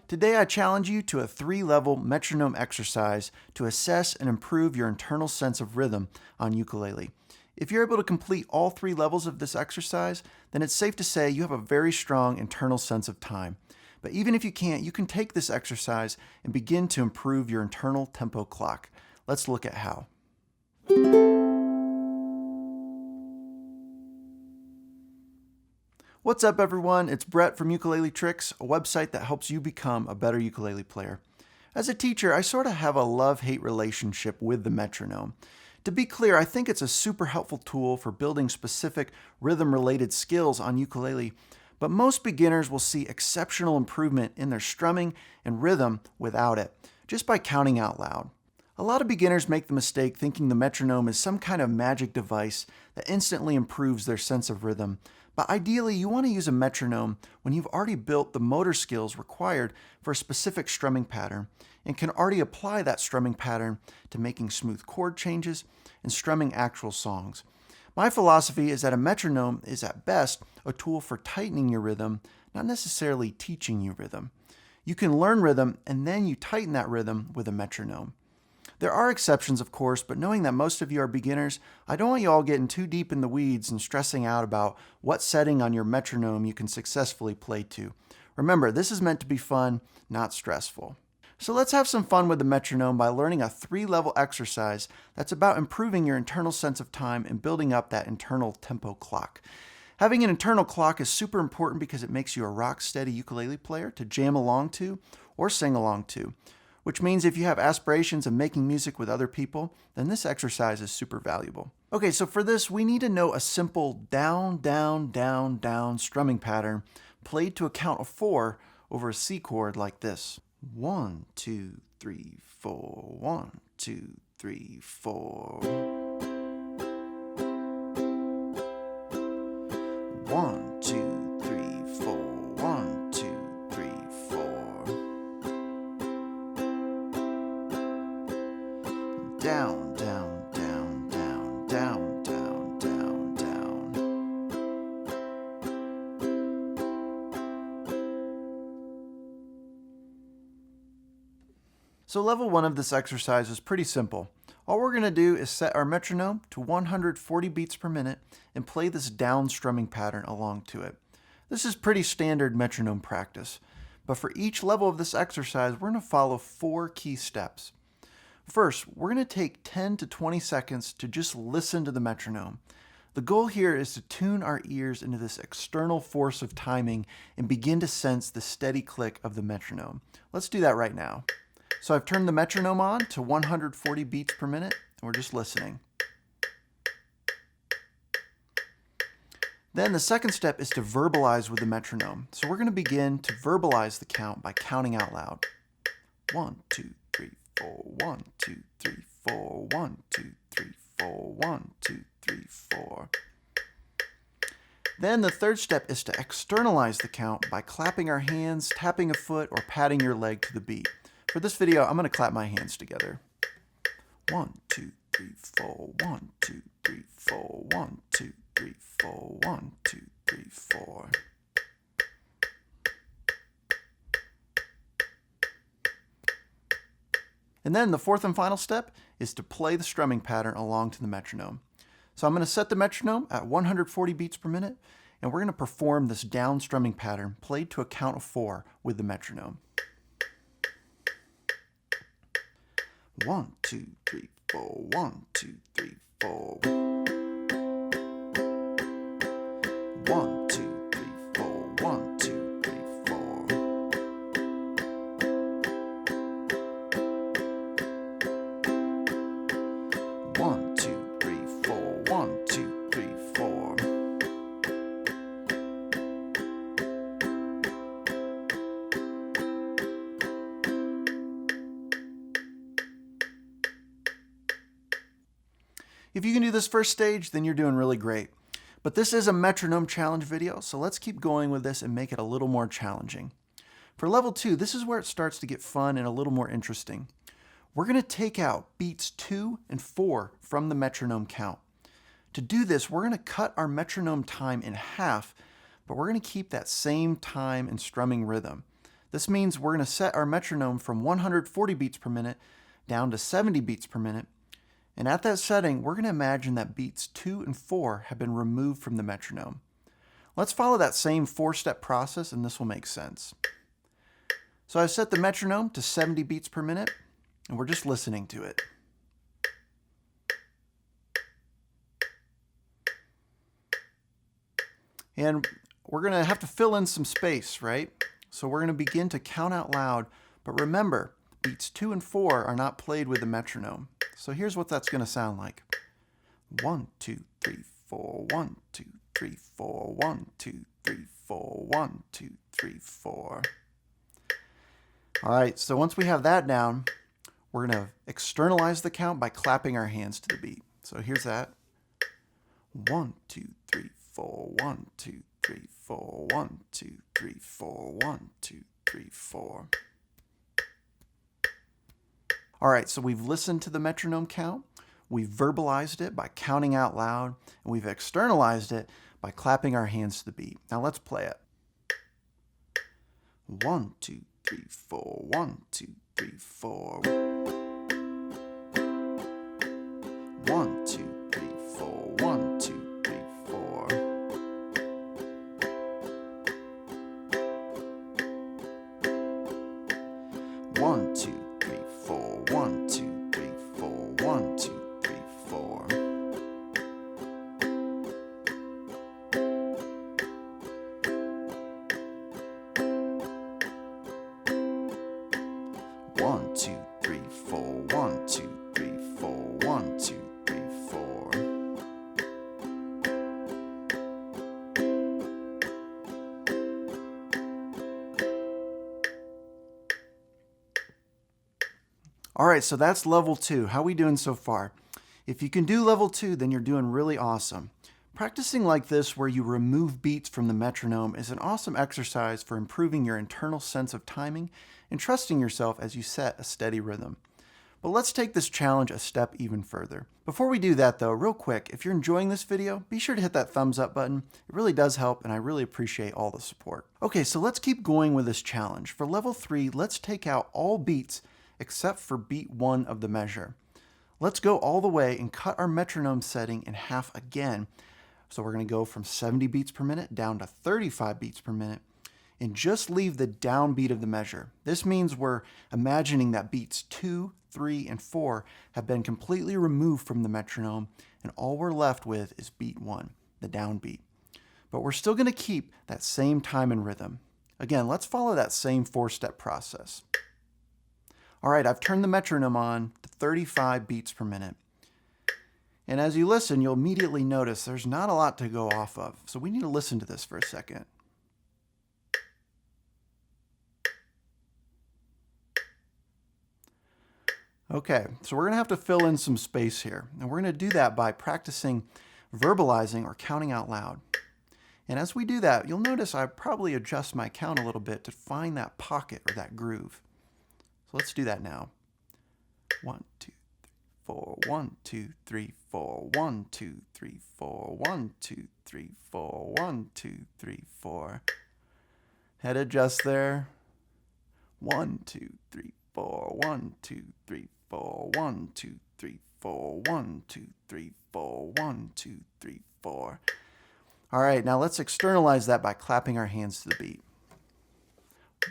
Today I challenge you to a 3-level metronome exercise to assess and improve your internal sense of rhythm on ukulele. If you're able to complete all 3 levels of this exercise, then it's safe to say you have a very strong internal sense of time. But even if you can't, you can take this exercise and begin to improve your internal tempo clock. Let's look at how. What's up everyone, it's Brett from Ukulele Tricks, a website that helps you become a better ukulele player. As a teacher, I sort of have a love-hate relationship with the metronome. To be clear, I think it's a super helpful tool for building specific rhythm-related skills on ukulele, but most beginners will see exceptional improvement in their strumming and rhythm without it, just by counting out loud. A lot of beginners make the mistake thinking the metronome is some kind of magic device that instantly improves their sense of rhythm. But ideally, you want to use a metronome when you've already built the motor skills required for a specific strumming pattern and can already apply that strumming pattern to making smooth chord changes and strumming actual songs. My philosophy is that a metronome is at best a tool for tightening your rhythm, not necessarily teaching you rhythm. You can learn rhythm and then you tighten that rhythm with a metronome. There are exceptions, of course, but knowing that most of you are beginners, I don't want you all getting too deep in the weeds and stressing out about what setting on your metronome you can successfully play to. Remember, this is meant to be fun, not stressful. So let's have some fun with the metronome by learning a 3-level exercise that's about improving your internal sense of time and building up that internal tempo clock. Having an internal clock is super important because it makes you a rock-steady ukulele player to jam along to or sing along to. Which means if you have aspirations of making music with other people, then this exercise is super valuable. Okay, so for this, we need to know a simple down, down, down, down strumming pattern played to a count of 4 over a C chord like this. 1, 2, 3, 4, 1, 2, 3, 4. 1, 2, 3, 4, 1, 2, 3, 4. Down, down, down, down, down, down, down, down. So level 1 of this exercise is pretty simple. All we're going to do is set our metronome to 140 beats per minute and play this down strumming pattern along to it. This is pretty standard metronome practice, but for each level of this exercise, we're going to follow 4 key steps. First, we're going to take 10 to 20 seconds to just listen to the metronome. The goal here is to tune our ears into this external force of timing and begin to sense the steady click of the metronome. Let's do that right now. So I've turned the metronome on to 140 beats per minute, and we're just listening. Then the second step is to verbalize with the metronome. So we're going to begin to verbalize the count by counting out loud. 1, 2, 3, 4, 1, 2, 3, 4, 1, 2, 3, 4, 1, 2, 3, 4. Then the third step is to externalize the count by clapping our hands, tapping a foot, or patting your leg to the beat. For this video, I'm going to clap my hands together. 1, 2, 3, 4, 1, 2, 3, 4, 1, 2, 3, 4, 1, 2, 3, 4. And then the fourth and final step is to play the strumming pattern along to the metronome. So I'm going to set the metronome at 140 beats per minute, and we're going to perform this down strumming pattern played to a count of 4 with the metronome. 1, 2, 3, 4, 1, 2, 3, 4. 1, 2, 3, 4, 1, 2, 3, 4. 1, 2, 3, 4, 1, 2, 3, 4. If you can do this first stage, then you're doing really great. But this is a metronome challenge video, so let's keep going with this and make it a little more challenging. For level 2, this is where it starts to get fun and a little more interesting. We're going to take out beats 2 and 4 from the metronome count. To do this, we're going to cut our metronome time in half, but we're going to keep that same time and strumming rhythm. This means we're going to set our metronome from 140 beats per minute down to 70 beats per minute. And at that setting, we're going to imagine that beats 2 and 4 have been removed from the metronome. Let's follow that same 4-step process and this will make sense. So I've set the metronome to 70 beats per minute and we're just listening to it. And we're going to have to fill in some space, right? So we're going to begin to count out loud, but remember, beats 2 and 4 are not played with the metronome. So here's what that's going to sound like. 1, 2, 3, 4, 1, 2, 3, 4, 1, 2, 3, 4, 1, 2, 3, 4. All right, so once we have that down, we're going to externalize the count by clapping our hands to the beat. So here's that. 1, 2, 3, 4, 1, 2, 3, 4, 1, 2, 3, 4, 1, 2, 3, 4. All right, so we've listened to the metronome count, we've verbalized it by counting out loud, and we've externalized it by clapping our hands to the beat. Now let's play it. 1, 2, 3, 4, 1, 2, 3, 4. 1, 2, 3, 4, 1, 2, 3, 4. 1, 2, 3, 4, 1, 2, 3, 4, 1, 2, 3, 4. 1, 2, 3, 4, 1, 2, 3, 4, 1, 2, 3, 4. 'All right, so that's level 2. How are we doing so far? If you can do level 2, then you're doing really awesome. Practicing like this, where you remove beats from the metronome, is an awesome exercise for improving your internal sense of timing and trusting yourself as you set a steady rhythm. But let's take this challenge a step even further. Before we do that though, real quick, if you're enjoying this video, be sure to hit that thumbs up button. It really does help and I really appreciate all the support. Okay, so let's keep going with this challenge. For level 3, let's take out all beats except for beat 1 of the measure. Let's go all the way and cut our metronome setting in half again. So we're going to go from 70 beats per minute down to 35 beats per minute and just leave the downbeat of the measure. This means we're imagining that beats 2, 3, and 4 have been completely removed from the metronome and all we're left with is beat 1, the downbeat. But we're still going to keep that same time and rhythm. Again, let's follow that same 4-step process. All right, I've turned the metronome on to 35 beats per minute. And as you listen, you'll immediately notice there's not a lot to go off of. So we need to listen to this for a second. Okay, so we're going to have to fill in some space here. And we're going to do that by practicing verbalizing or counting out loud. And as we do that, you'll notice I probably adjust my count a little bit to find that pocket or that groove. So let's do that now. 1, 2, 4, 1, 2, 3, 4, 1, 2, 3, 4, 1, 2, 3, 4, 1, 2, 3, 4. Head adjust there. 1, 2, 3, 4, 1, 2, 3, 4, 1, 2, 3, 4, 1, 2, 3, 4, 1, 2, 3, 4. All right, now let's externalize that by clapping our hands to the beat.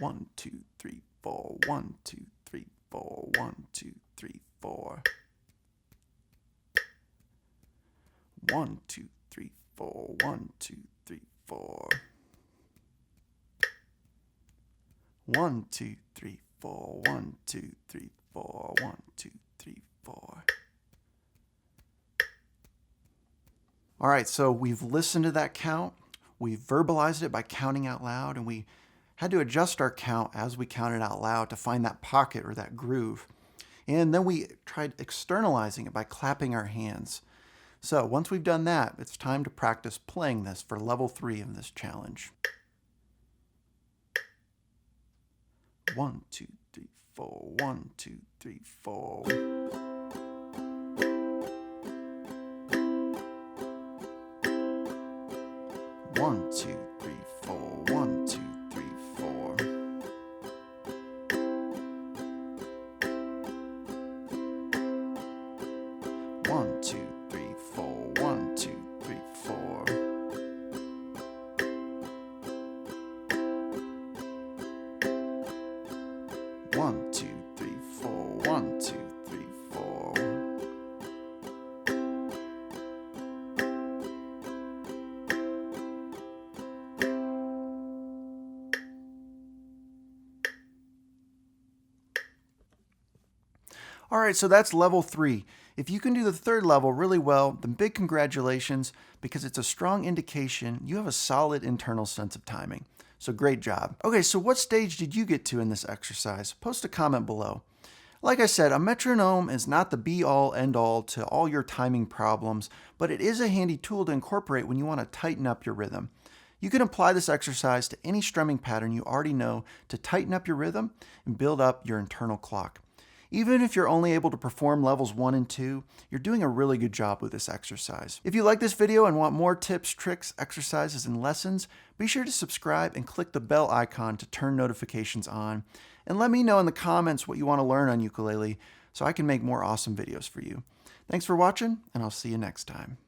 1, 2, 3, 4, 1, 2, 3, 4, 1, 2, 3, 4. 1, 2, 3, 4, 1, 2, 3, 4. 1, 2, 3, 4, 1, 2, 3, 4, 1, 2, 3, 4. All right, so we've listened to that count, we've verbalized it by counting out loud, and we had to adjust our count as we counted out loud to find that pocket or that groove. And then we tried externalizing it by clapping our hands. So once we've done that, it's time to practice playing this for level 3 of this challenge. 1, 2, 3, 4, 1, 2, 3, 4. 1, 2, 3, 4, 1, 2, 3, 4. 1, 2, 3, 4. 1, 2, 3, 4. All right, so that's level 3. If you can do the third level really well, then big congratulations, because it's a strong indication you have a solid internal sense of timing. So great job. Okay, so what stage did you get to in this exercise? Post a comment below. Like I said, a metronome is not the be-all, end-all to all your timing problems, but it is a handy tool to incorporate when you want to tighten up your rhythm. You can apply this exercise to any strumming pattern you already know to tighten up your rhythm and build up your internal clock. Even if you're only able to perform levels 1 and 2, you're doing a really good job with this exercise. If you like this video and want more tips, tricks, exercises, and lessons, be sure to subscribe and click the bell icon to turn notifications on. And let me know in the comments what you want to learn on ukulele so I can make more awesome videos for you. Thanks for watching, and I'll see you next time.